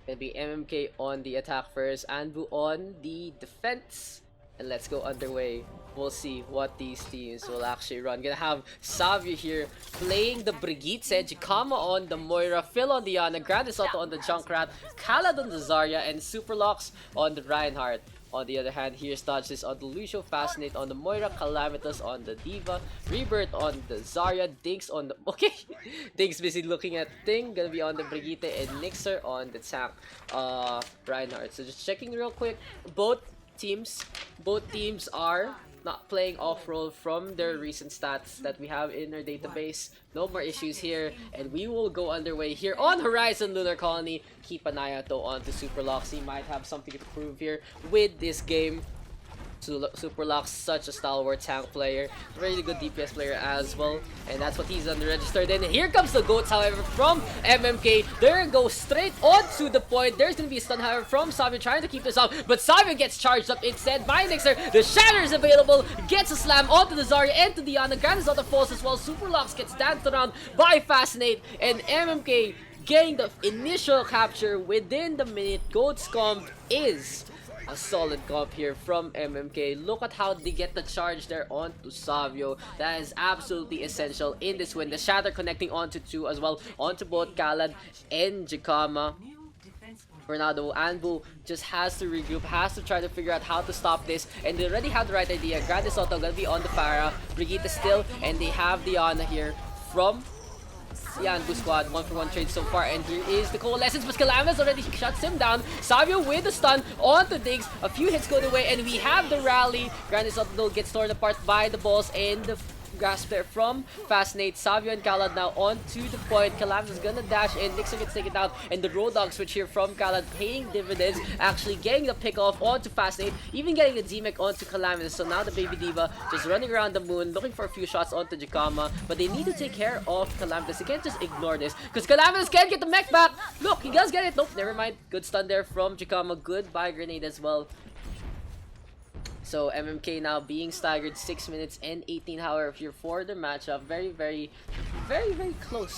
Gonna be MMK on the attack first, ANBU on the defense. And let's go underway. We'll see what these teams will actually run. Gonna have Savio here playing the Brigitte, Jikama on the Moira, Phil on the Ana, Grande Soto on the Junkrat, Khalad on the Zarya, and Superlocks on the Reinhardt. On the other hand, here's Dodges on the Lucio, Fascinate on the Moira, Calamitous on the Diva, Rebirth on the Zarya, Dinks on the... Okay! Dinks busy looking at Thing, gonna be on the Brigitte, and Nixer on the tank, Reinhardt. So just checking real quick, both teams are not playing off-roll from their recent stats that we have in our database. No more issues here, and we will go underway here on Horizon Lunar Colony. Keep an eye out though on the Superlocks. He might have something to prove here with this game. Superlocks, such a stalwart tank player, really good DPS player as well, and that's what he's on the register. Then here comes the goats, however, from MMK. They're gonna go straight on to the point. There's gonna be a stun, however, from Savio trying to keep this up, but Savio gets charged up instead by Nixer. The Shatter is available, gets a slam onto the Zarya and to the Ana. Grand is on the falls as well. Superlocks gets danced around by Fascinate, and MMK getting the initial capture within the minute. Goats comp is a solid comp here from MMK. Look at how they get the charge there onto Savio. That is absolutely essential in this win. The Shatter connecting onto 2 as well, onto both Khalad and Jikama. For now though, ANBU just has to regroup, has to try to figure out how to stop this, and they already have the right idea. Grande Soto gonna be on the Pharah, Brigitte still, and they have the Ana here from the ANBU squad. 1-for-1 trade so far, and here is the Coalescence, but Calamitous already shuts him down. Savio with the stun onto Diggs. A few hits go away, and we have the rally. Grande Soto gets torn apart by the balls and the grasp there from Fascinate. Savio and Khalad now on to the point. Calamitous is gonna dash in. Nixon gets taken out, and the Road Dog switch here from Khalad paying dividends, actually getting the pick off onto Fascinate, even getting the D-Mech onto Calamitous. So now the Baby Diva just running around the moon, looking for a few shots onto Jikama, but they need to take care of Calamitous. They can't just ignore this, because Calamitous can't get the mech back. Look, he does get it. Nope, never mind. Good stun there from Jikama. Good buy grenade as well. So MMK now being staggered 6 minutes and 18, however, here for the matchup. Very, very close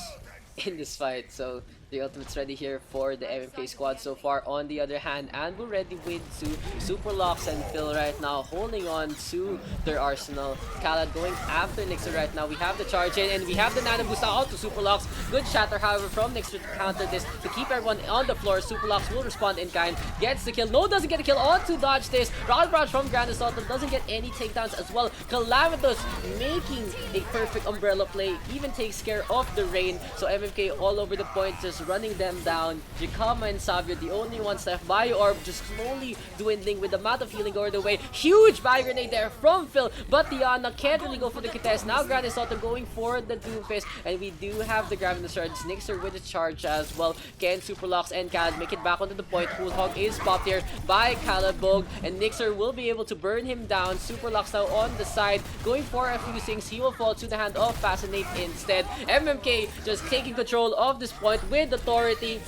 in this fight. So the ultimate's ready here for the MMK squad so far. On the other hand, ANBU ready with two. Superlocks and Phil right now holding on to their arsenal. Khalad going after Nixer right now. We have the charge in, and we have the Nano boost out to Superlocks. Good shatter, however, from Nixer to counter this, to keep everyone on the floor. Superlocks will respond in kind. Gets the kill. No, doesn't get a kill on to dodge this. Round Barrage from Grande Soto doesn't get any takedowns as well. Calamitous making a perfect umbrella play. Even takes care of the rain. So MMK all over the point, just running them down. Jikama and Savio, the only ones left. Bio Orb just slowly dwindling with the amount of healing going away. Huge buy grenade there from Phil, but Diana can't really go for the contest. Now Grande Soto going for the Doomfist, and we do have the Graviton Surge. Nixer with the charge as well. Can Superlocks and Khalad make it back onto the point? Hog is popped here by Calabog, and Nixer will be able to burn him down. Superlocks now on the side, going for a few things. He will fall to the hand of Fascinate instead. MMK just taking control of this point with authority.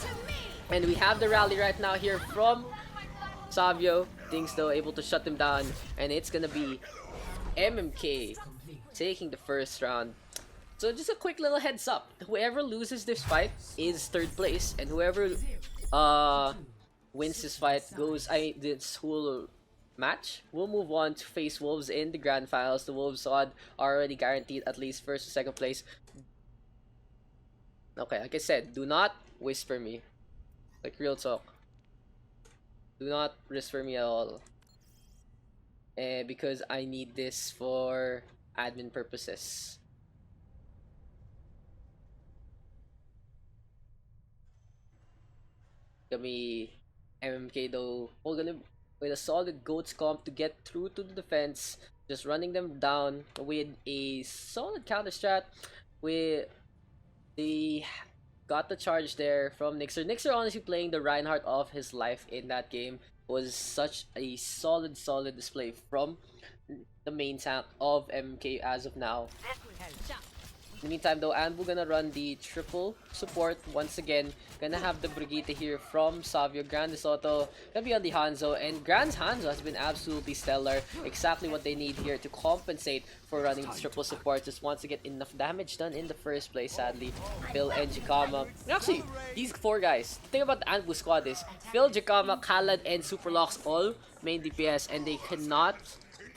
And we have the rally right now here from Savio. Things though able to shut him down, and it's gonna be MMK taking the first round. So just a quick little heads up, whoever loses this fight is third place, and whoever wins this fight goes this whole match will move on to face Wolves in the grand finals. The Wolves are already guaranteed at least first or second place. Okay, like I said, do not whisper me. Like, real talk. Do not whisper me at all. Because I need this for admin purposes. Gonna be MMK though. We're gonna with a solid goats comp to get through to the defense. Just running them down with a solid counter strat. With the got the charge there from Nixer. Nixer honestly playing the Reinhardt of his life in that game. Was such a solid display from the main tank of MK as of now. In the meantime though, ANBU gonna run the triple support once again. Gonna have the Brigitte here from Savio. Grand Soto gonna be on the Hanzo, and Grand's Hanzo has been absolutely stellar. Exactly what they need here to compensate for running the triple support. Just wants to get enough damage done in the first place, sadly. Phil and Jikama. Actually, these four guys, the thing about the ANBU squad is Phil, Jikama, Khaled, and Superlocks all main DPS, and they cannot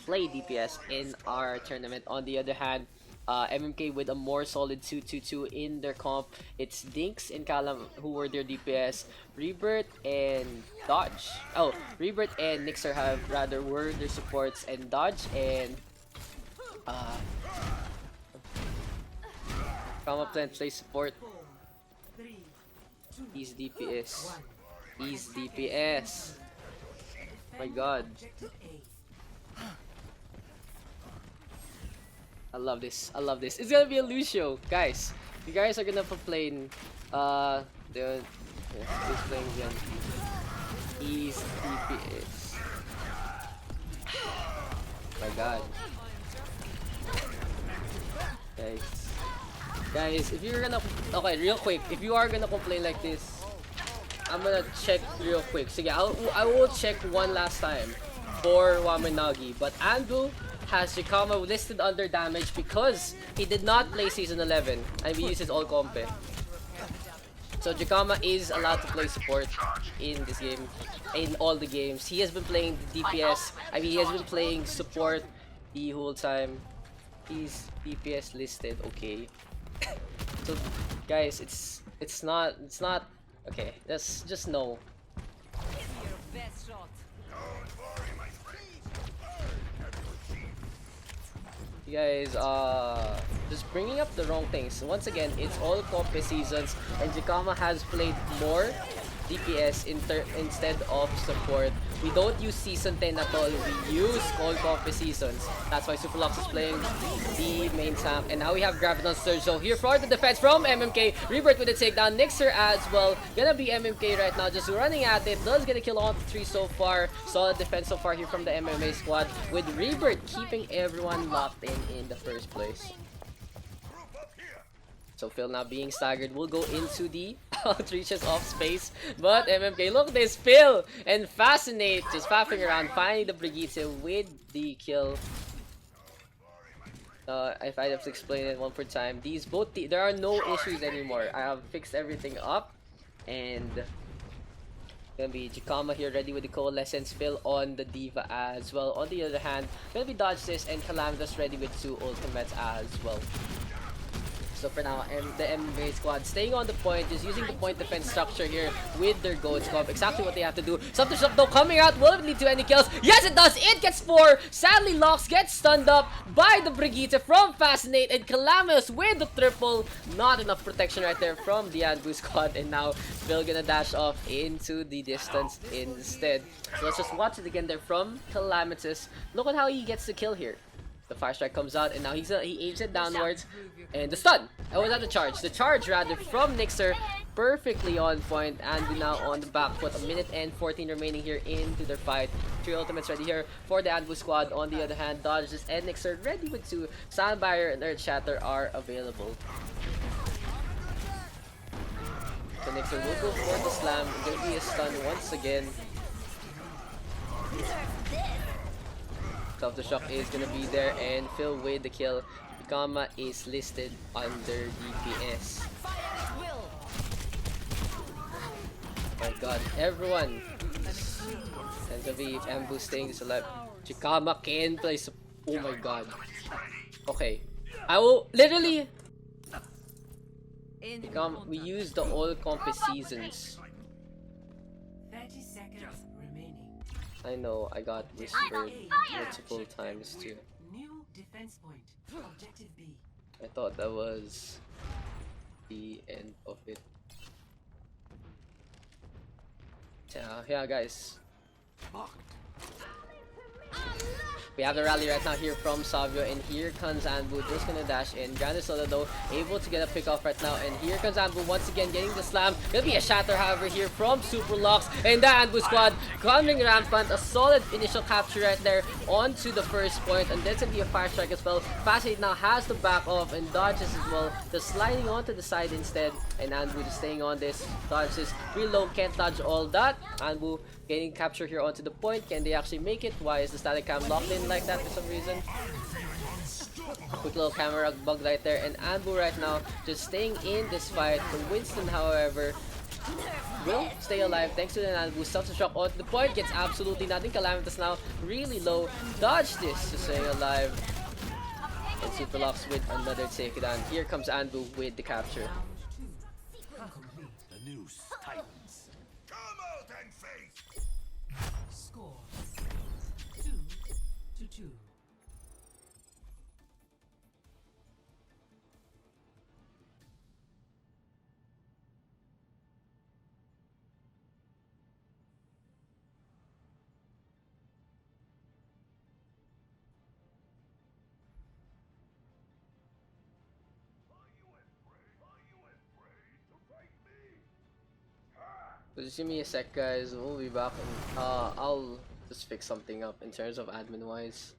play DPS in our tournament. On the other hand, MMK with a more solid 2-2-2 in their comp. It's Dinks and Kalam who were their DPS. Rebirth and Dodge. Oh, Rebirth and Nixer were their supports, and Dodge and Kama Plant play support. He's DPS. He's DPS. My god. I love this. I love this. It's gonna be a Lucio, guys. You guys are gonna complain. Who's playing again? He's DPS. My god. Guys, if you're gonna, okay, real quick, if you are gonna complain like this, I'm gonna check real quick. So yeah, I will check one last time for Wamanagi, but ANBU has Jikama listed under damage because he did not play Season 11 and we use his all compe. So Jikama is allowed to play support in this game, in all the games. He has been playing the DPS, I mean he has been playing support the whole time. He's DPS listed, okay. So guys, it's not okay, just know. You guys just bringing up the wrong things. Once again, it's all comp seasons, and Jikama has played more DPS instead of support. We don't use season 10 at all. We use all comp seasons. That's why Superlux is playing the main tank. And now we have Graviton Surge. So here for the defense from MMK. Rebirth with a takedown. Nixer as well. Gonna be MMK right now, just running at it. Does get a kill on 3 so far. Solid defense so far here from the MMA squad, with Rebirth keeping everyone locked in the first place. So Phil now being staggered will go into the outreaches of space. But MMK, look at this, Phil and Fascinate just faffing around, finding the Brigitte with the kill. If I have to explain it one more time, there are no issues anymore. I have fixed everything up, and gonna be Jikama here ready with the Coalescence. Phil on the Diva as well. On the other hand, gonna be Dodge this, and Calamitous ready with 2 ultimates as well. So for now, the MMA squad staying on the point, just using the point defense structure here with their goats comp. Exactly what they have to do. Something though coming out. Will it lead to any kills? Yes, it does. It gets 4. Sadly, Locks gets stunned up by the Brigitte from Fascinate, and Calamitous with the triple. Not enough protection right there from the ANBU squad, and now Phil gonna dash off into the distance instead. So let's just watch it again there from Calamitous. Look at how he gets the kill here. The Fire Strike comes out, and now he aims it downwards, and the stun. Oh, was that the charge? The charge rather from Nixer, perfectly on point, and now on the back foot. 1 minute and 14 remaining here into their fight. 3 ultimates ready here for the ANBU squad. On the other hand, Dodges and Nixer ready with 2. Sound Barrier and Earth Shatter are available. So Nixer will go for the slam. Gonna be a stun once again. Self Shock is gonna be there, and Phil with the kill. Jikama is listed under DPS. My god, everyone! And gonna be ANBU staying this alive. Jikama can play. Oh my god. Okay. I will literally. We use the all comp seasons. 30 seconds remaining. I know, I got whispered multiple times too. New defense point. Objective B. I thought that was the end of it. Yeah, guys. We have the rally right now here from Savio, and here comes ANBU, just gonna dash in. Grande Soda though, able to get a pick off right now, and here comes ANBU once again getting the slam. Gonna be a shatter however here from Super Lux, and the ANBU squad coming rampant. A solid initial capture right there onto the first point, and that's gonna be a fire strike as well. Fast8 now has to back off and dodges as well, just sliding onto the side instead, and ANBU just staying on this, dodges reload, can't dodge all that. ANBU gaining capture here onto the point. Can they actually make it? Why is the static cam locked in like that for some reason? Quick little camera bug right there, and ANBU right now just staying in this fight. Winston, however, will stay alive thanks to the ANBU. Self-destruct onto the point, gets absolutely nothing. Calamitous now really low. Dodge this to stay alive. And Super Lux with another takedown. Here comes ANBU with the capture. The noose tightens. Come out and face. Score 2-2. Just give me a sec, guys. We'll be back, and I'll just fix something up in terms of admin wise.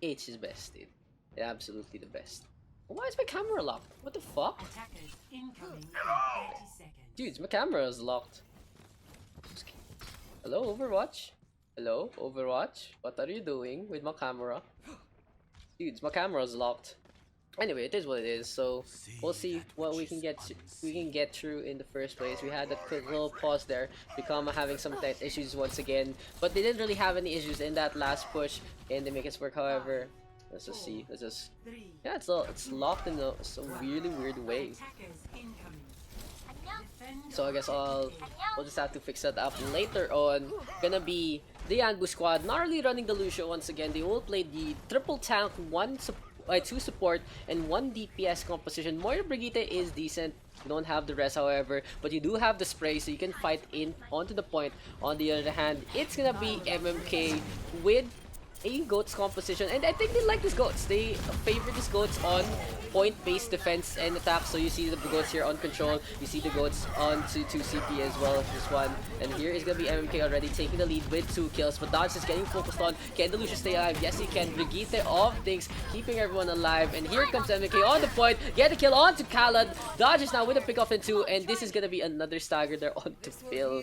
H is best, dude. Yeah, absolutely the best. Why is my camera locked? What the fuck? Attackers incoming in 30 seconds. Dudes, my camera is locked. Hello, Overwatch? Hello, Overwatch? What are you doing with my camera? Dudes, my camera is locked. Anyway, it is what it is. So we'll see what we can get through in the first place. We had that quick little pause there. Become having some tight issues once again, but they didn't really have any issues in that last push, and they make it work. However, let's just see. Let's just yeah, it's locked in some really weird way. Attackers incoming. So I guess we'll just have to fix that up later on. Gonna be the ANBU squad not really running the Lucio once again. They will play the triple tank, 2 support and 1 DPS composition. Moira Brigitte is decent. You don't have the rest, however, but you do have the spray, so you can fight in onto the point. On the other hand, it's gonna be MMK with a goats composition, and I think they like these goats. They favor these goats on point-based defense and attack. So you see the goats here on control, you see the goats on to 2CP as well as this one, and here is gonna be MMK already taking the lead with 2 kills, but Dodge is getting focused on. Can the Lucius stay alive? Yes, he can. Brigitte of things, keeping everyone alive, and here comes MMK on the point, get the kill onto Khaled. Dodge is now with a pick off in 2, and this is gonna be another stagger there onto Phil.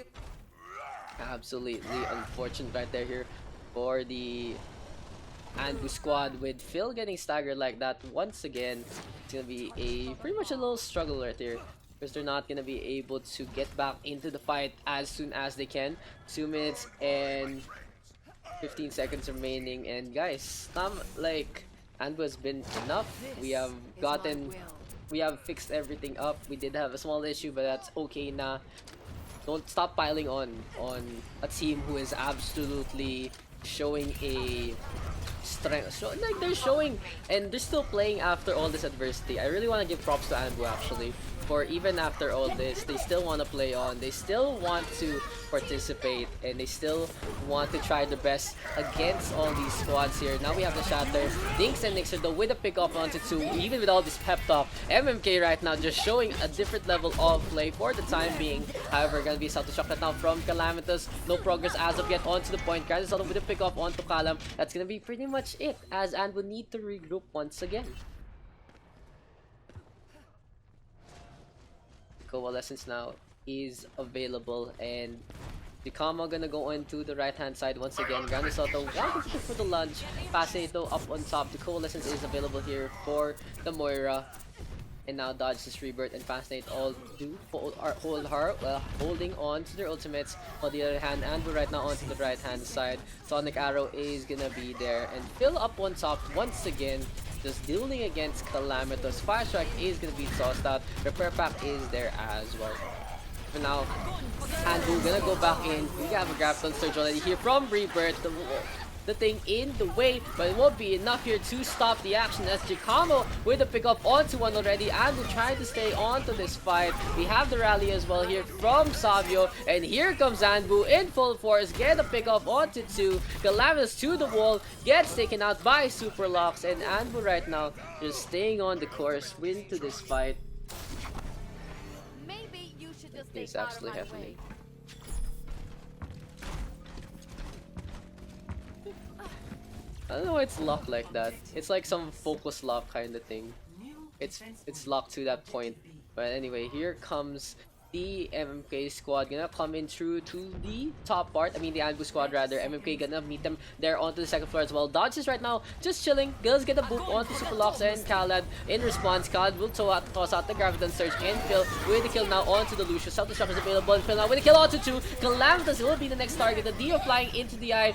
Absolutely unfortunate right there here for the ANBU squad, with Phil getting staggered like that once again. It's gonna be pretty much a little struggle right there, because they're not gonna be able to get back into the fight as soon as they can. 2 minutes and 15 seconds remaining, and guys, like ANBU has been enough. We have fixed everything up. We did have a small issue, but that's okay now. Don't stop piling on a team who is absolutely showing a strength. So, like, they're showing, and they're still playing after all this adversity. I really want to give props to ANBU actually, for even after all this, they still want to play on. They still want to participate, and they still want to try their best against all these squads here. Now we have the Shatter, Dinks and Nixer though with a pick off onto 2, even with all this pep talk. MMK right now just showing a different level of play for the time being. However, gonna be a self-destruct right now from Calamitous. No progress as of yet onto the point. Guys, with a pick off onto Calam. That's gonna be pretty much it, as ANBU need to regroup once again. Coalescence now is available, and the Kama gonna go into the right hand side once again. Grande Soto wanting to for the lunge. Paseto up on top. The Coalescence is available here for the Moira, and now Dodge this Rebirth and Fascinate all do holding on to their ultimates. On the other hand, ANBU right now onto the right hand side. Sonic Arrow is gonna be there, and Phil up on top once again, just dealing against Calamitous. Fire Strike is gonna be tossed out. Repair Pack is there as well. For now, ANBU gonna go back in. We have a Grafton Surge already here from Rebirth. The the thing in the way, but it won't be enough here to stop the action as Chikamo with a pick up onto one already, and will try to stay onto this fight. We have the rally as well here from Savio, and here comes ANBU in full force, get a pick up onto two. Calamitous to the wall, gets taken out by Super Locks, and ANBU right now just staying on the course, win to this fight. Maybe you should just It's stay out of absolutely my happening. way. I don't know why it's locked like that. It's like some focus lock kind of thing. It's locked to that point. But anyway, here comes the MMK squad gonna come in through to the top part. I mean the ANBU squad rather. MMK gonna meet them there onto the second floor as well. Dodge is right now just chilling. Girls get a boop onto Superlocks and Khaled. In response, Khaled will toss out the Graviton Surge and Phil with the kill now onto the Lucius. Self-destruct is available and Phil now with the kill onto two. Calamitous will be the next target. The Dio flying into the eye.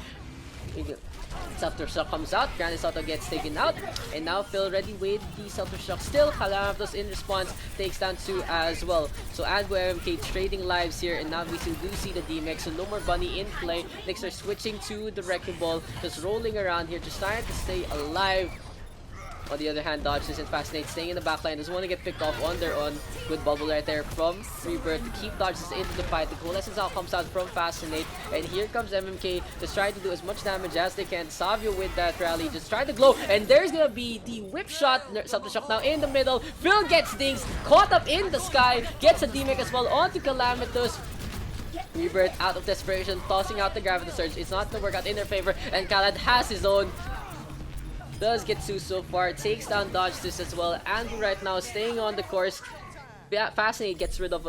Self-destruct comes out, Granny Soto gets taken out, and now Phil ready with the self-destruct still. Calamitous in response takes down 2 as well. So ANBU MMK trading lives here, and now we do see the DMX, so no more Bunny in play. Knicks are switching to the Wrecking Ball, just rolling around here, just trying to stay alive. On the other hand, Dodge and Fascinate staying in the backline, doesn't want to get picked off on their own. Good bubble right there from Rebirth to keep Dodges into the fight. The coalescence out comes out from Fascinate, and here comes MMK just trying to do as much damage as they can. Savio with that rally, just trying to glow, and there's gonna be the whip shot. Self-destruct now in the middle. Phil gets dings, caught up in the sky, gets a DMX as well onto Calamitous. Rebirth out of desperation, tossing out the Gravity Surge. It's not gonna work out in their favor, and Khaled has his own. Does get 2 so far, takes down Dodge this as well. ANBU right now staying on the course. Fascinate gets rid of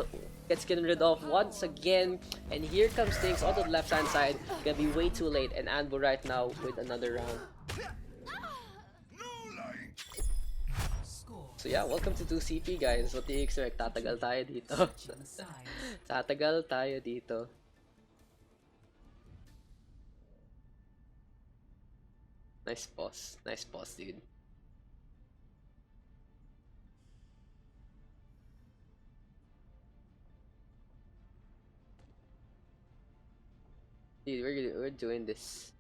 once again, and here comes things on the left hand side. Gonna be way too late, and ANBU right now with another round. So yeah, welcome to 2CP guys. What do you expect? Tatagal tayo dito. Tatagal tayo dito. Nice boss, dude. Dude, we're doing this.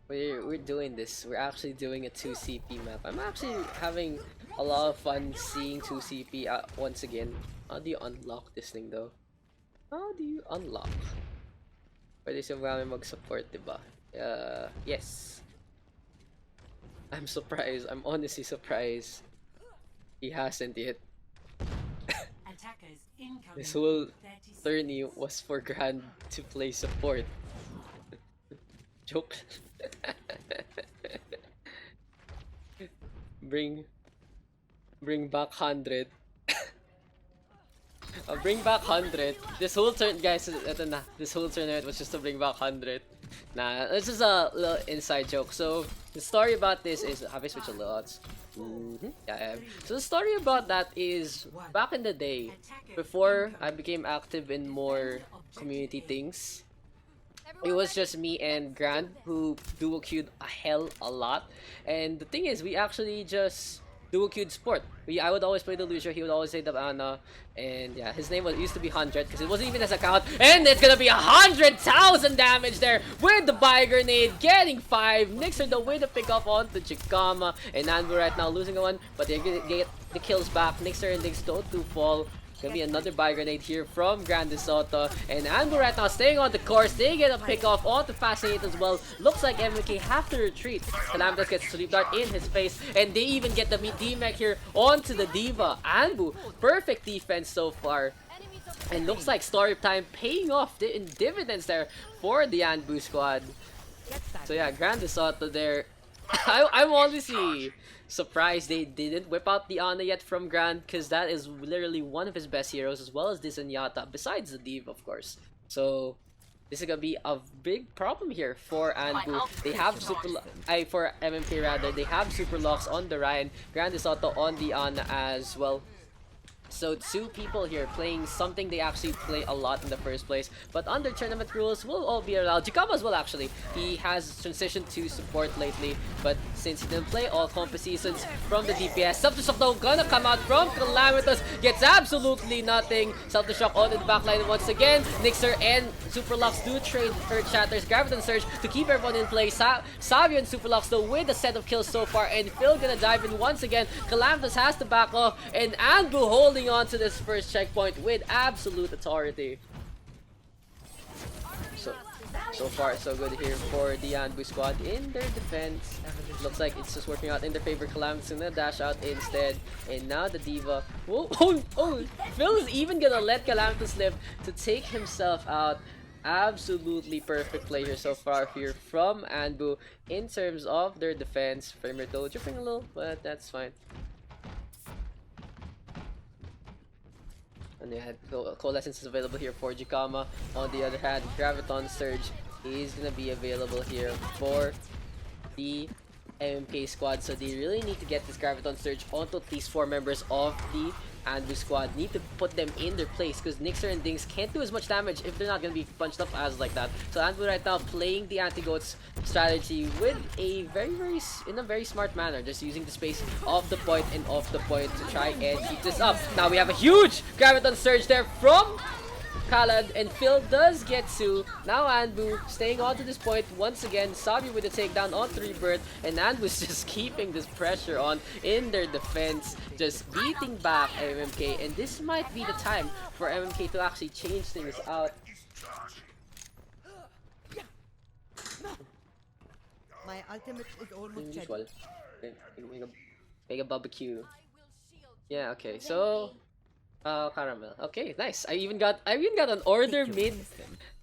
We're doing this. We're actually doing a 2CP map. I'm actually having a lot of fun seeing 2CP once again. How do you unlock this thing though? How do you unlock? Pwede siya mag-support, diba? Yes. I'm surprised. I'm honestly surprised he hasn't yet. This whole tourney was for Grand to play support. Joke. Bring back 100. Bring back 100. This whole turn, guys, this whole tournament was just to bring back 100. Nah, this is a little inside joke. So the story about this is, have I switched a little odds? Yeah, I have. So the story about that is back in the day, before I became active in more community things, it was just me and Grand who duo queued a lot. And the thing is, we actually just duo queued sport. I would always play the Lucio, he would always say the Ana, and yeah, his name used to be 100 because it wasn't even his account, and it's gonna be 100,000 damage there with the Buy Grenade, getting 5. Knicks are the way to pick up onto Chikama, and ANBU right now losing a 1, but they get the kills back. Knicks are in Knicks don't do fall. Gonna be another Buy Grenade here from Grande Soto, and ANBU right now staying on the course. They get a pick off onto Fascinate as well. Looks like MMK have to retreat. Calamitous gets Sleep Dart in his face, and they even get the D-Mech here onto the Diva. ANBU, perfect defense so far. And looks like story time paying off in dividends there for the ANBU squad. So yeah, Grande Soto there. I'm honestly surprised they didn't whip out the Ana yet from Grand, because that is literally one of his best heroes, as well as this Zenyatta, besides the Div, of course. So this is gonna be a big problem here for ANBU. They have for MMK rather, they have Super Locks on the Ryan, Grande Soto on the Ana as well. So two people here playing something they actually play a lot in the first place, but under tournament rules will all be allowed. Jikama as well actually. He has transitioned to support lately, but since he didn't play all comp seasons from the DPS, Self-Destruct though gonna come out from Calamitous, gets absolutely nothing. Self-Destruct on the backline once again. Nixer and Superlux do trade Earth Shatters, Graviton Surge to keep everyone in play. Savio and Superlux though with a set of kills so far, and Phil gonna dive in once again. Calamitous has to back off, and ANBU holding on to this first checkpoint with absolute authority. So far so good here for the ANBU squad in their defense. Looks like it's just working out in their favor. Calamitous gonna dash out instead, and now the Diva. Phil is even gonna let Calamitous live to take himself out. Absolutely perfect play here so far here from ANBU in terms of their defense. Framer though dripping a little, but that's fine. And they had Coalescence is available here for Jikama. On the other hand, Graviton Surge is gonna be available here for the MMK squad. So they really need to get this Graviton Surge onto at least 4 members of the ANBU squad. Need to put them in their place because Nixer and Dings can't do as much damage if they're not gonna be punched up as like that. So ANBU right now playing the anti-goats strategy with a very smart manner, just using the space off the point and off the point to try and keep this up. Now we have a huge Graviton Surge there from Khalad, and Phil does get to. Now ANBU staying on to this point once again. Sabi with the takedown on 3 Bird, and ANBU's just keeping this pressure on in their defense, just beating back MMK, and this might be the time for MMK to actually change things out. My ultimate is almost ready. Usual. Make a barbecue. Yeah, okay. So caramel. Okay, nice. I even got an order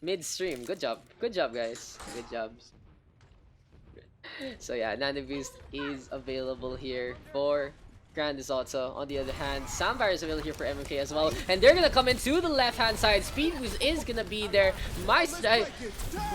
midstream. Good job. Good job, guys. Good jobs. So yeah, Nano Boost is available here for Grand is also. On the other hand, Sambar is available here for MMK as well. And they're gonna come into the left-hand side. Speed Boost is gonna be there.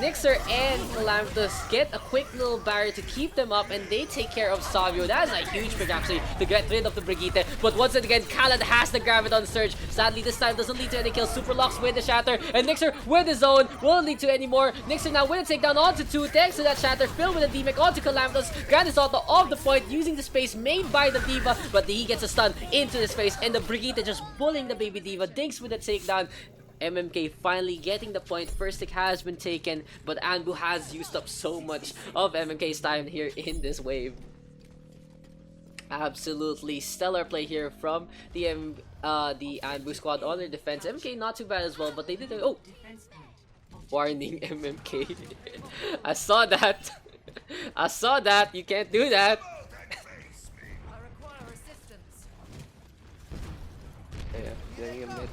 Nixer and Calamitous get a quick little barrier to keep them up, and they take care of Savio. That is a huge pick actually to get rid of the Brigitte. But once again, Khaled has the Graviton Surge. Sadly, this time doesn't lead to any kills. Superlux with the Shatter, and Nixer with his own won't lead to any more. Nixer now with a takedown onto 2, thanks to that Shatter. Phil with a D-Mech onto Calamitous. Grand is also off the point using the space made by the Diva, but he gets a stun into his face, and the Brigitte just bullying the baby Diva. Dinks with a takedown. MMK finally getting the point. First tick has been taken, but ANBU has used up so much of MMK's time here in this wave. Absolutely stellar play here from the ANBU squad on their defense. MMK not too bad as well, but they did warning MMK. I saw that. I saw that. You can't do that. Yeah, getting him mid.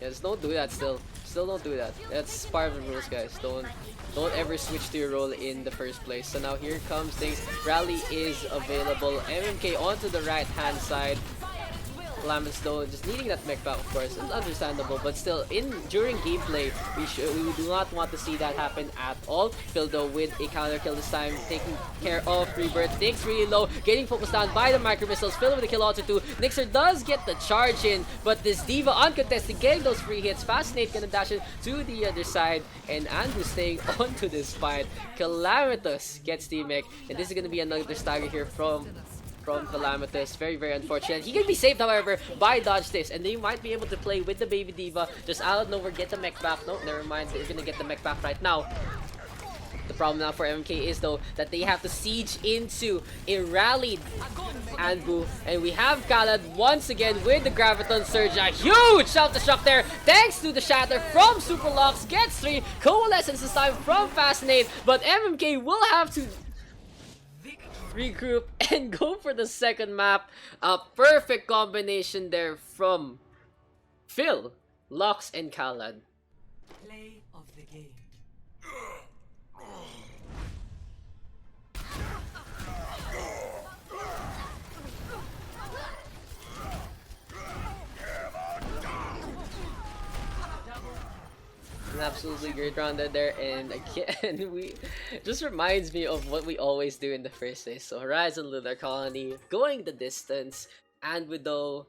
Yes, don't do that still. Still don't do that. That's part of the rules, guys. Don't ever switch to your role in the first place. So now here comes things. Rally is available. MMK onto the right hand side. Calamitous though just needing that mech back, of course. It's understandable, but still during gameplay we do not want to see that happen at all. Phil though with a counter kill this time, taking care of Rebirth. Dinks really low, getting focused down by the micro missiles. Phil with a kill also too. Nixer does get the charge in, but this Diva uncontested, getting those free hits. Fascinate gonna dash it to the other side, and Andrew staying onto this fight. Calamitous gets the mech, and this is gonna be another stagger here from Calamitous. Very unfortunate. He can be saved, however, by dodge this, and they might be able to play with the baby Diva just out of nowhere, get the mech back. No, never mind. They're gonna get the mech back right now. The problem now for MMK is though that they have to siege into a rallied ANBU, and we have Khaled once again with the Graviton Surge. A huge Self-Destruct there thanks to the Shatter from Superlux. Gets 3. Coalescence this time from Fascinate, but MMK will have to regroup and go for the second map. A perfect combination there from Phil, Lux, and Khaled. Play of the game. An absolutely great round there, and again, we just reminds me of what we always do in the first day. So Horizon Lunar Colony going the distance, and with though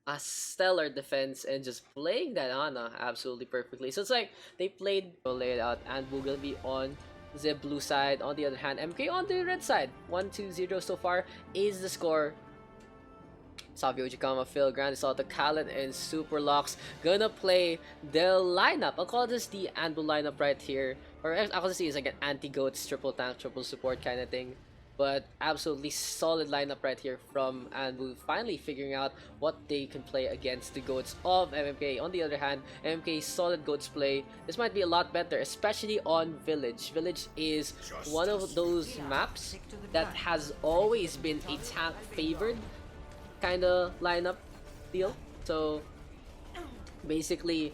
a stellar defense and just playing that Ana absolutely perfectly. So it's like they played lay it out, and we're gonna be on the blue side. On the other hand, MK on the red side. 1-2-0 so far is the score. Savio Jikama, Phil, Grande Salto, Khaled, and Superlocks gonna play the lineup. I'll call this the ANBU lineup right here. Or I'll just see it's like an anti-goats, triple tank, triple support kind of thing. But absolutely solid lineup right here from ANBU, finally figuring out what they can play against the goats of MMK. On the other hand, MMK's solid goats play, this might be a lot better, especially on Village. Village is one of those maps that has always been a tank favored kind of lineup deal. So basically,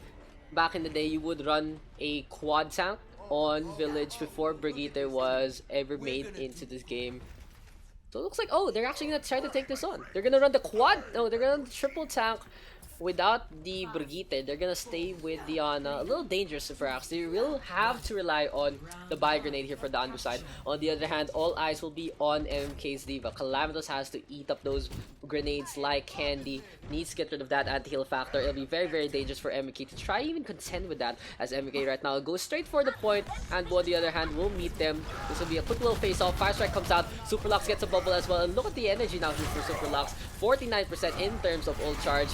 back in the day, you would run a quad tank on Village before Brigitte was ever made into this game. So it looks like, oh, they're actually gonna try to take this on. They're gonna run the quad. No, they're gonna run the triple tank without the Brigitte. They're gonna stay with the Ana. A little dangerous perhaps. They will have to rely on the buy grenade here for the ANBU side. On the other hand, all eyes will be on MMK's Diva. Calamitos has to eat up those grenades like candy. Needs to get rid of that anti-heal factor. It'll be very, very dangerous for MMK to try even contend with that, as MMK right now goes straight for the point, and on the other hand will meet them. This will be a quick little face-off. Fire Strike comes out. Superlocks gets a bubble as well. And look at the energy now here for Superlocks. 49% in terms of ult charge.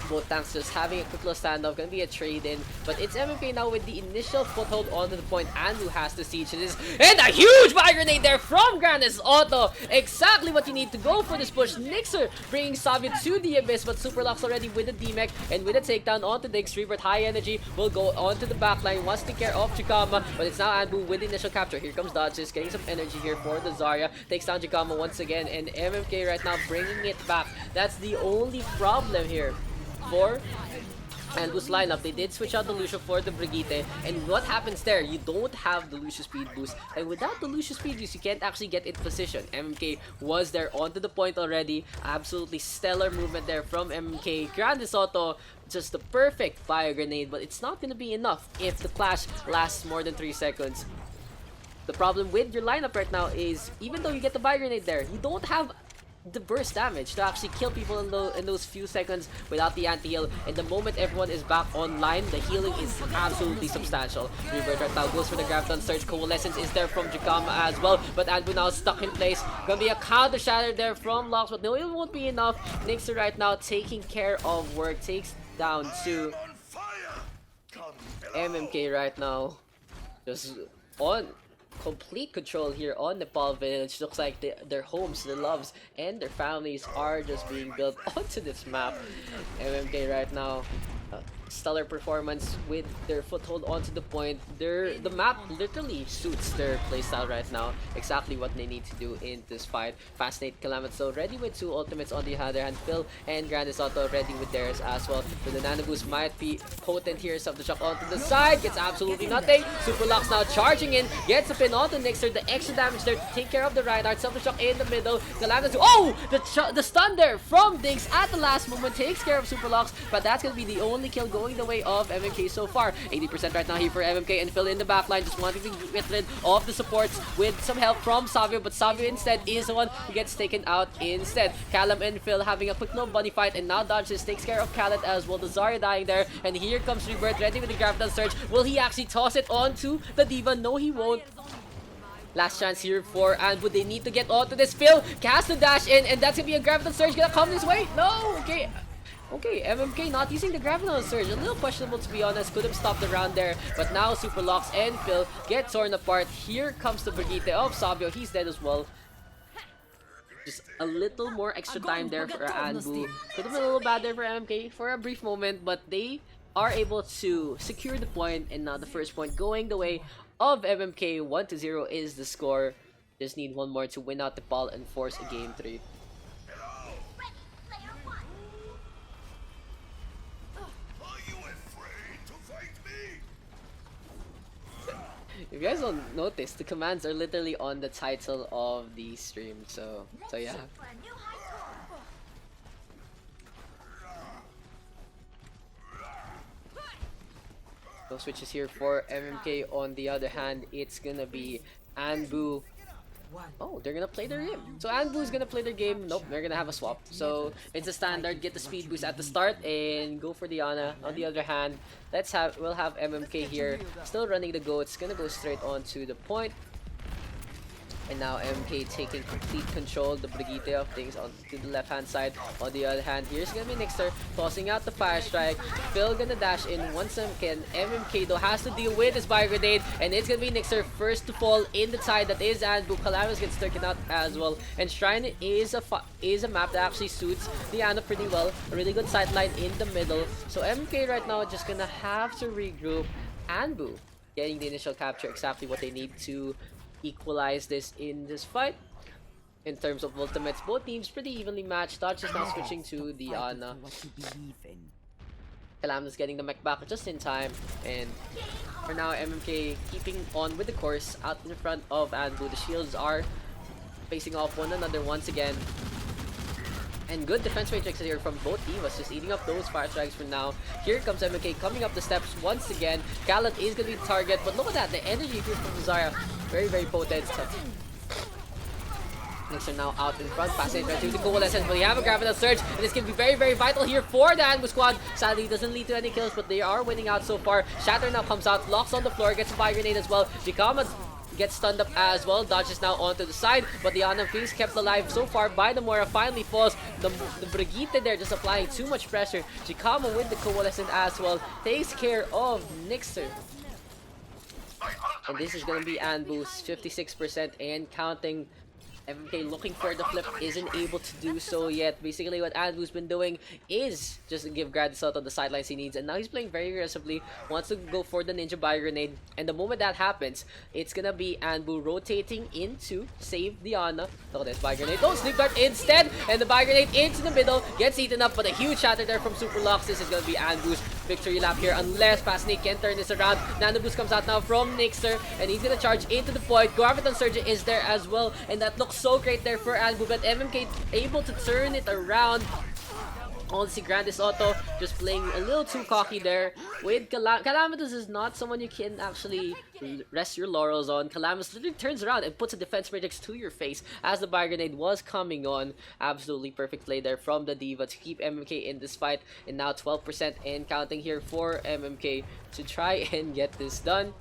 Both tanks just having a quick little standoff, gonna be a trade-in, but it's MMK now with the initial foothold onto the point, and who has to siege this, and a huge fire grenade there from Grandis Auto, exactly what you need to go for this push. Nixer bringing Savio to the abyss, but Superlocks already with the D-Mech, and with a takedown onto Daks. Revert high energy will go onto the backline, wants to take care of Chikama, but it's now ANBU with the initial capture. Here comes Dodges, getting some energy here for the Zarya, takes down Chikama once again, and MMK right now bringing it back. That's the only problem here for ANBU's lineup. They did switch out the Lucio for the Brigitte, and what happens there? You don't have the Lucio speed boost, and without the Lucio speed boost, you can't actually get in position. MMK was there onto the point already. Absolutely stellar movement there from MMK. Grande Soto, just the perfect fire grenade, but it's not gonna be enough if the clash lasts more than 3 seconds. The problem with your lineup right now is, even though you get the fire grenade there, you don't have the burst damage to actually kill people in those few seconds without the anti-heal. And the moment everyone is back online, the healing is absolutely substantial. Revert right now goes for the Graviton Surge. Coalescence is there from Jikama as well, but ANBU now stuck in place. Gonna be a counter shatter there from Locks, but no, it won't be enough. Nixer right now taking care of work, takes down to MMK right now. Just on complete control here on Nepal Village. Looks like their homes, their loves, and their families are just being built onto this map. MMK right now, stellar performance with their foothold onto the point. The map literally suits their playstyle right now. Exactly what they need to do in this fight. Fascinate Calamitous ready with 2 ultimates. On the other hand, Phil and Grande Soto ready with theirs as well. So the Nano Boost might be potent here. Self-destruct onto the side, gets absolutely nothing. Superlocks now charging in, gets a pin onto Nixer. The extra damage there to take care of the Reinhardt. Self-destruct in the middle. Calamitous, oh! The stun there from Daks at the last moment takes care of Superlocks, but that's gonna be the only kill going the way of MMK so far. 80% right now here for MMK, and Phil in the backline just wanting to get rid of the supports with some help from Savio, but Savio instead is the one who gets taken out instead. Callum and Phil having a quick little bunny fight, and now Dodges takes care of Khaled as well. The Zarya dying there, and here comes Rebirth ready with the Graviton Surge. Will he actually toss it onto the Diva? No, he won't. Last chance here for ANBU. They need to get onto this. Phil cast the dash in, and that's gonna be a Graviton Surge gonna come this way. No, okay. Okay, MMK not using the Graviton Surge. A little questionable, to be honest. Could have stopped the round there. But now Superlocks and Phil get torn apart. Here comes the Brigitte of Savio. He's dead as well. Just a little more extra time there for ANBU. Could have been a little bad there for MMK for a brief moment. But they are able to secure the point. And now the first point going the way of MMK. 1-0 is the score. Just need one more to win out the ball and force a game 3. If you guys don't notice, the commands are literally on the title of the stream, so yeah. No switches here for MMK. On the other hand, it's gonna be ANBU Oh, they're gonna play their game. So ANBU's gonna play their game. Nope, they're gonna have a swap. So it's a standard. Get the speed boost at the start and go for the Ana. On the other hand, we'll have MMK here still running the go. It's gonna go straight on to the point. And now MK taking complete control, the Brigitte of things on to the left-hand side. On the other hand, here's gonna be Nixter tossing out the Fire Strike. Phil gonna dash in once again. MMK though has to deal with his Fire Grenade, and it's gonna be Nixter first to fall in the side that is ANBU. Calamus gets taken out as well. And Shrine is a map that actually suits the Ana pretty well. A really good sightline in the middle. So MMK right now just gonna have to regroup. ANBU getting the initial capture, exactly what they need to equalize this in this fight. In terms of ultimates, both teams pretty evenly matched. Dodge is now switching to the Ana. Calamus getting the mech back just in time, and for now MMK keeping on with the course out in front of ANBU. The shields are facing off one another once again. And good defense matrix here from both divas, just eating up those fire strikes for now. Here comes MMK coming up the steps once again. Galat is going to be the target, but look at that, the energy here from Zarya. Very, very potent. Nixer now out in front, passing right to the coalescence, but they have a Gravital Surge, and this can be very, very vital here for the ANBU squad. Sadly, doesn't lead to any kills, but they are winning out so far. Shatter now comes out, locks on the floor, gets a Fire Grenade as well. Jikama gets stunned up as well. Dodge is now onto the side, but the Ana is kept alive so far by the Moira. Finally falls. The Brigitte there just applying too much pressure. Jikama with the coalescent as well takes care of Nixer. And this is going to be ANBU's 56% and counting. MMK looking for the flip, isn't able to do so yet. Basically what ANBU's been doing is just to give Grad Soto the sidelines he needs, and now he's playing very aggressively, wants to go for the Ninja Bio Grenade, and the moment that happens, it's gonna be ANBU rotating in to save the Ana. Look at this, Bio Grenade, oh, Sleep Dart instead, and the Bio Grenade into the middle, gets eaten up, but a huge shatter there from Super Lux. This is gonna be ANBU's victory lap here, unless Pasnik can turn this around. Nano Boost comes out now from Nixer, and he's gonna charge into the point. Graviton Surge is there as well, and that looks so great there for ANBU, but MMK able to turn it around. Honestly, Grandis Auto just playing a little too cocky there. With Calamitous is not someone you can actually rest your laurels on. Calamitous literally turns around and puts a defense matrix to your face as the Bio Grenade was coming on. Absolutely perfect play there from the Diva to keep MMK in this fight. And now 12% and counting here for MMK to try and get this done.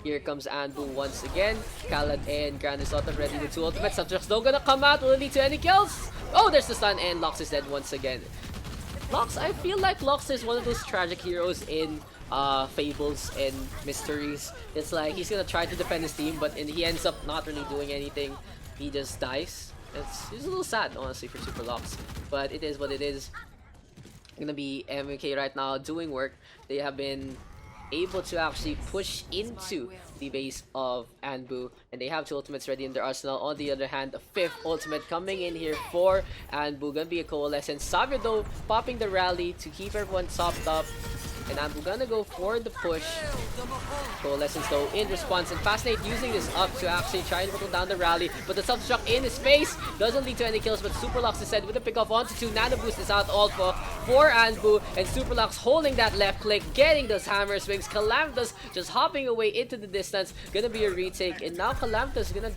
Here comes ANBU once again. Khaled and Grandis Auto ready with two ultimates. Subjects don't gonna come out. Will it lead to any kills? Oh, there's the stun, and Lox is dead once again. Lox, I feel like Lox is one of those tragic heroes in Fables and Mysteries. It's like he's gonna try to defend his team, but he ends up not really doing anything. He just dies. It's a little sad, honestly, for Super Lox, but it is what it is. Gonna be MMK right now doing work. They have been able to actually push into the base of ANBU, and they have two ultimates ready in their arsenal. On the other hand, a fifth ultimate coming in here for ANBU. Gonna be a coalescence. Savio though popping the rally to keep everyone topped up, and ANBU gonna go for the push. Coalescence though in response, and Fascinate using this up to actually try and whittle down the rally, but the Substruct in his face doesn't lead to any kills, but Superlux instead with a pick off onto two. Nano Boost is out all for ANBU, and Superlux holding that left click, getting those hammer swings. Calamitous just hopping away into the distance. Gonna be a retake, and now Calamitous gonna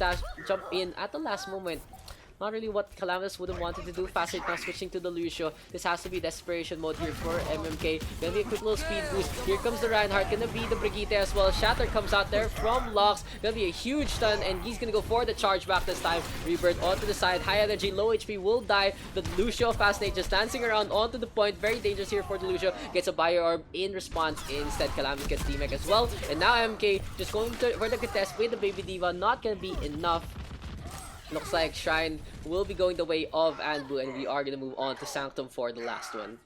jump in at the last moment. Not really what Calamitous would have wanted to do. Fascinate now switching to the Lucio. This has to be desperation mode here for MMK. Gonna be a quick little speed boost. Here comes the Reinhardt. Gonna be the Brigitte as well. Shatter comes out there from Lox. Gonna be a huge stun, and he's gonna go for the charge back this time. Rebirth onto the side. High energy, low HP will die. The Lucio Fascinate just dancing around onto the point. Very dangerous here for the Lucio. Gets a Bio Orb in response. Instead, Calamitous gets D-Mech as well. And now MMK just going for the contest with the Baby Diva. Not gonna be enough. Looks like Shrine will be going the way of ANBU, and we are going to move on to Sanctum for the last one.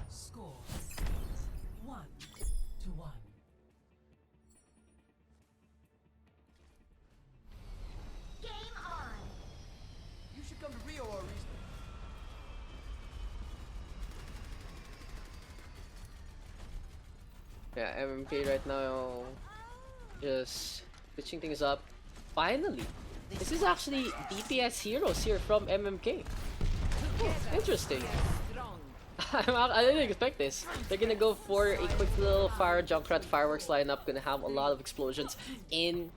Score 1-1. Game on. You should come to Rio or reason. Yeah, MMK right now just switching things up. Finally, this is actually DPS heroes here from MMK. Oh, interesting. I didn't expect this. They're gonna go for a quick little fire Junkrat fireworks lineup. Gonna have a lot of explosions in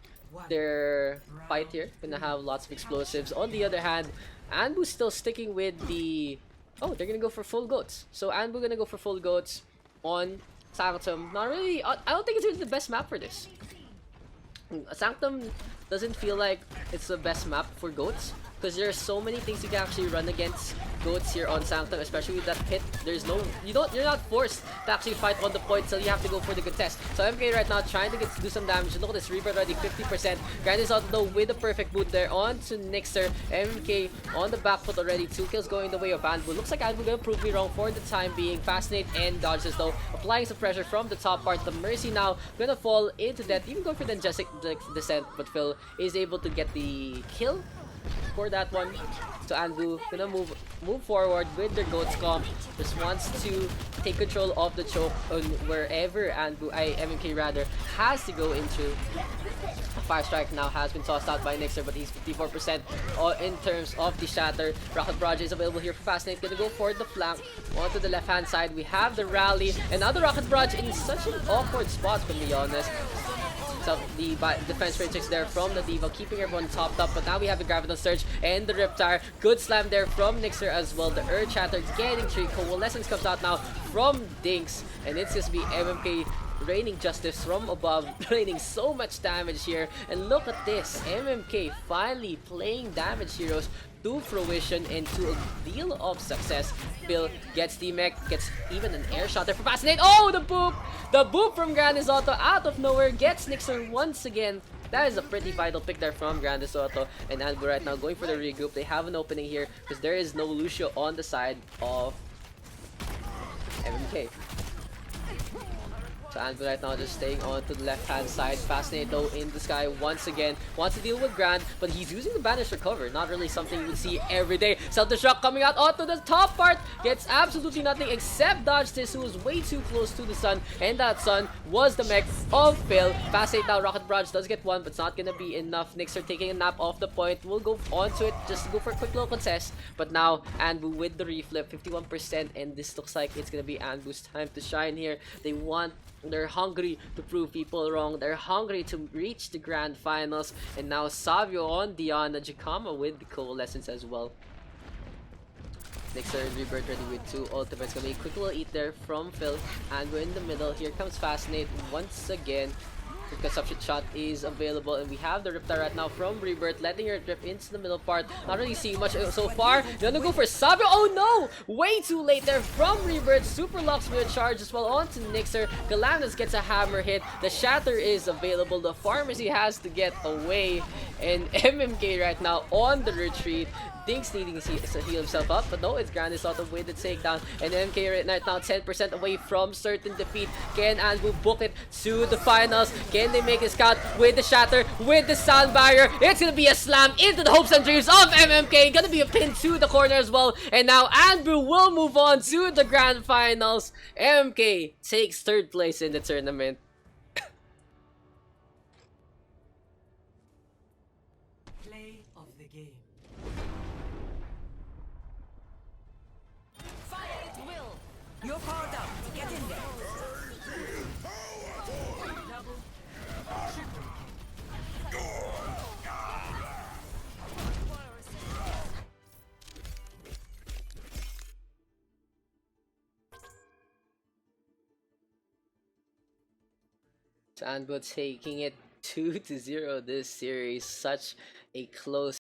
their fight here. Gonna have lots of explosives. On the other hand, Anbu's still sticking with the... Oh, they're gonna go for full goats. So Anbu gonna go for full goats on Sanctum. Not really... I don't think it's really the best map for this. Sanctum doesn't feel like it's the best map for goats, because there are so many things you can actually run against goats here on Sanctum, especially with that pit. There's no, you're not forced to actually fight on the point, so you have to go for the contest. So MK right now trying to do some damage. Look at this Reaper already 50%. Grand is out though with the perfect boot there on to Nixer. MK on the back foot already. 2 kills going the way of Anbu. Looks like Anbu gonna prove me wrong for the time being. Fascinate and dodges though, applying some pressure from the top part. The Mercy now gonna fall into death, even going for the Angelic Descent, but Phil is able to get the kill for that one. So Anbu gonna move forward with their goats comp. Just wants to take control of the choke on wherever MMK rather has to go into. Fire Strike now has been tossed out by Nixer, but he's 54% in terms of the shatter. Rocket Barrage is available here for Fascinate. Gonna go for the flank. Onto the left hand side, we have the rally. And now the Rocket Barrage in such an awkward spot, to be honest. So the defense matrix there from the Diva, keeping everyone topped up. But now we have the Graviton Surge and the Riptire. Good slam there from Nixer as well. The Earth Shatter getting 3. Coalescence comes out now from Dinks. And it's just be MMK raining justice from above, raining so much damage here. And look at this, MMK finally playing damage heroes to fruition and to a deal of success. Phil gets the mech, gets even an air shot there for Fascinate. Oh, the boop! The boop from Grandisotto out of nowhere gets Nixer once again. That is a pretty vital pick there from Grandisotto. And Anbu right now going for the regroup. They have an opening here because there is no Lucio on the side of MMK. So Anbu right now just staying on to the left-hand side. Fascinate though in the sky once again. Wants to deal with Grand, but he's using the Banish Recover. Not really something you would see every day. Self-destruct coming out onto the top part. Gets absolutely nothing except dodge this, who was way too close to the sun. And that sun was the mech of Phil. Fascinate now, Rocket Barrage does get one, but it's not gonna be enough. Nixer taking a nap off the point. We'll go onto it just to go for a quick little contest. But now Anbu with the reflip, 51%. And this looks like it's gonna be Anbu's time to shine here. They're hungry to prove people wrong. They're hungry to reach the grand finals. And now Savio on Diana, Jikama with the Coalescence as well. Nixer and Rebirth ready with 2 ultimates. Gonna be a quick little eat there from Phil. And we're in the middle. Here comes Fascinate once again. The consumption shot is available, and we have the Riptide right now from Rebirth, letting her drip into the middle part. Not really seeing much so far. Gonna go for Sabio. Oh no! Way too late there from Rebirth. Super Lux with a charge as well onto Nixer. Galanus gets a hammer hit. The Shatter is available. The Pharmacy has to get away. And MMK right now on the retreat. Dinks needing to heal himself up, but no, it's Grandisotto with the takedown. And MK right now 10% away from certain defeat. Can Anbu book it to the finals? Can they make a scout with the Shatter, with the Sound Barrier? It's gonna be a slam into the hopes and dreams of MMK. Gonna be a pin to the corner as well. And now Anbu will move on to the grand finals. MMK takes 3rd place in the tournament. Play of the game. You're powered up. Get in there. Anbu taking it 2-0 this series. Such a close